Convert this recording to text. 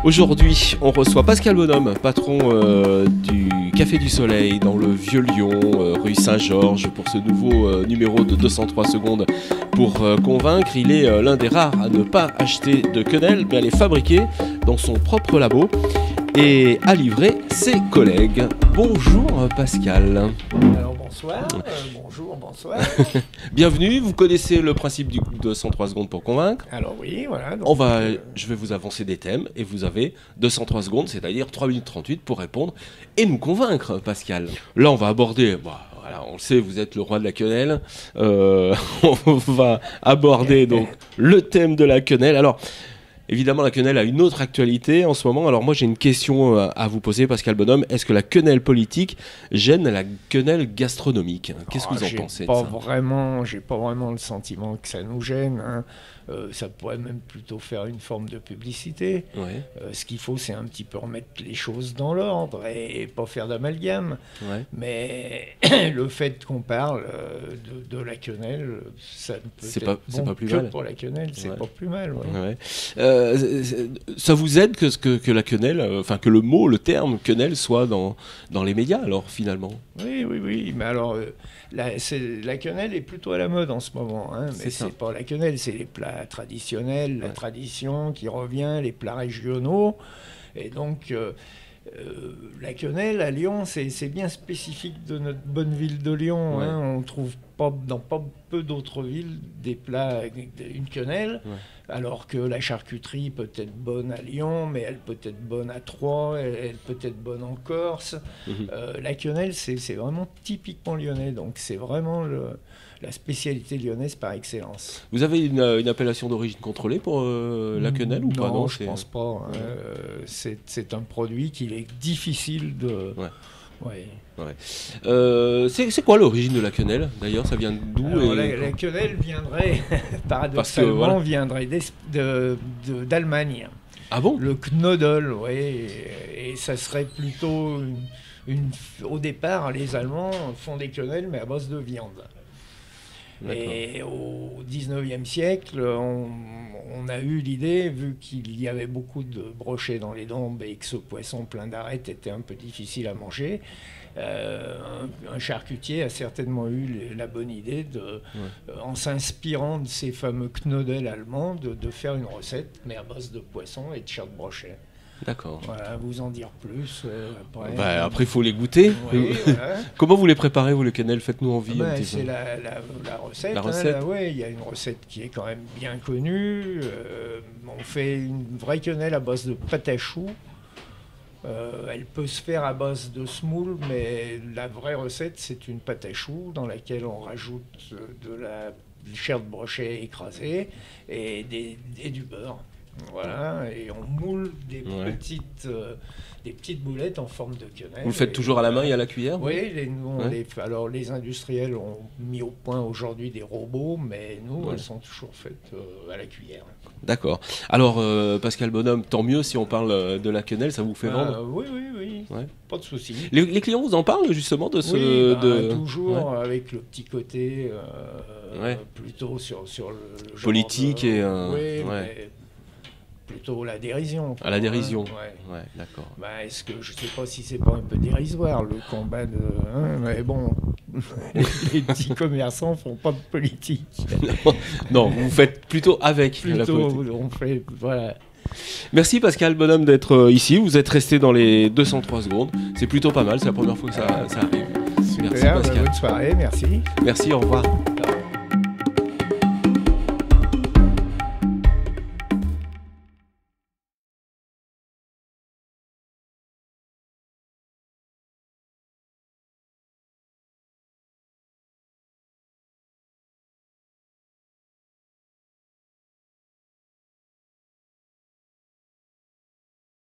Aujourd'hui, on reçoit Pascal Bonhomme, patron du Café du Soleil dans le Vieux-Lyon, rue Saint-Georges, pour ce nouveau numéro de 203 secondes pour convaincre. Il est l'un des rares à ne pas acheter de quenelle, mais à les fabriquer dans son propre labo et à livrer ses collègues. Bonjour Pascal. Alors bonsoir, bonjour, bonsoir. Bienvenue, vous connaissez le principe du 203 secondes pour convaincre. Alors oui, voilà. Donc, je vais vous avancer des thèmes et vous avez 203 secondes, c'est-à-dire 3 minutes 38 pour répondre et nous convaincre, Pascal. Là, on va aborder... Voilà, on le sait, vous êtes le roi de la quenelle. On va aborder donc le thème de la quenelle. Alors... Évidemment, la quenelle a une autre actualité en ce moment. Alors moi, j'ai une question à vous poser, Pascal Bonhomme. Est-ce que la quenelle politique gêne la quenelle gastronomique ? Qu'est-ce que vous en pensez de ça ? J'ai pas vraiment le sentiment que ça nous gêne. Hein. Ça pourrait même plutôt faire une forme de publicité. Ouais. Ce qu'il faut, c'est un petit peu remettre les choses dans l'ordre et pas faire d'amalgame. Ouais. Mais le fait qu'on parle de la quenelle, ça ne peut c'est être pas plus que mal. pour la quenelle, c'est pas plus mal. Ouais. Ouais. Ça vous aide que la quenelle, que le mot, le terme quenelle soit dans les médias, alors finalement ? Oui. Mais alors, la quenelle est plutôt à la mode en ce moment. Hein, mais c'est pas la quenelle, c'est les plats traditionnels, la tradition qui revient, les plats régionaux. Et donc, la quenelle à Lyon, c'est bien spécifique de notre bonne ville de Lyon. Ouais. Hein, on trouve dans pas peu d'autres villes des plats avec une quenelle. Ouais. Alors que la charcuterie peut être bonne à Lyon, mais elle peut être bonne à Troyes, elle peut être bonne en Corse. La quenelle, c'est vraiment typiquement lyonnais, donc c'est vraiment la spécialité lyonnaise par excellence. Vous avez une appellation d'origine contrôlée pour la quenelle ou pas ? Non, je pense pas. C'est un produit qu'il est difficile de... Ouais. C'est quoi l'origine de la quenelle d'ailleurs ? Ça vient d'où ? Alors, la quenelle viendrait, paradoxalement, viendrait d'Allemagne. Ah bon ? Le Knödel, oui. Et ça serait plutôt au départ, les Allemands font des quenelles, mais à base de viande. D'accord. Et au 19e siècle, on a eu l'idée, vu qu'il y avait beaucoup de brochets dans les Dombes et que ce poisson plein d'arêtes était un peu difficile à manger, un charcutier a certainement eu la bonne idée, en s'inspirant de ces fameux Knödel allemands, de faire une recette, mais à base de poisson et de chair de brochet. D'accord. Voilà, vous en dire plus après. Après, il faut les goûter. Oui, voilà. Comment vous les préparez, vous, les quenelles ? Faites-nous envie. C'est la recette. La recette. Il y a une recette qui est quand même bien connue. On fait une vraie quenelle à base de pâte à choux. Elle peut se faire à base de semoule, mais la vraie recette, c'est une pâte à choux dans laquelle on rajoute de la chair de brochet écrasée et du beurre. Voilà, et on moule des petites boulettes en forme de quenelle. Vous le faites toujours à la main et à la cuillère ? Oui, alors les industriels ont mis au point aujourd'hui des robots, mais nous, elles sont toujours faites à la cuillère. D'accord. Alors, Pascal Bonhomme, tant mieux si on parle de la quenelle, ça vous fait vendre ? Oui. Ouais. Pas de souci. Les clients vous en parlent justement de ce... toujours avec le petit côté plutôt sur le genre politique mais plutôt la dérision. À la dérision. Ouais, d'accord. Est-ce que je sais pas si c'est pas un peu dérisoire le combat de... mais bon, les petits commerçants font pas de politique. Non, vous faites plutôt avec la politique. On fait, voilà. Merci Pascal Bonhomme d'être ici. Vous êtes resté dans les 203 secondes. C'est plutôt pas mal, c'est la première fois que ça arrive. Super, merci Pascal. Bonne soirée, merci. Merci, au revoir.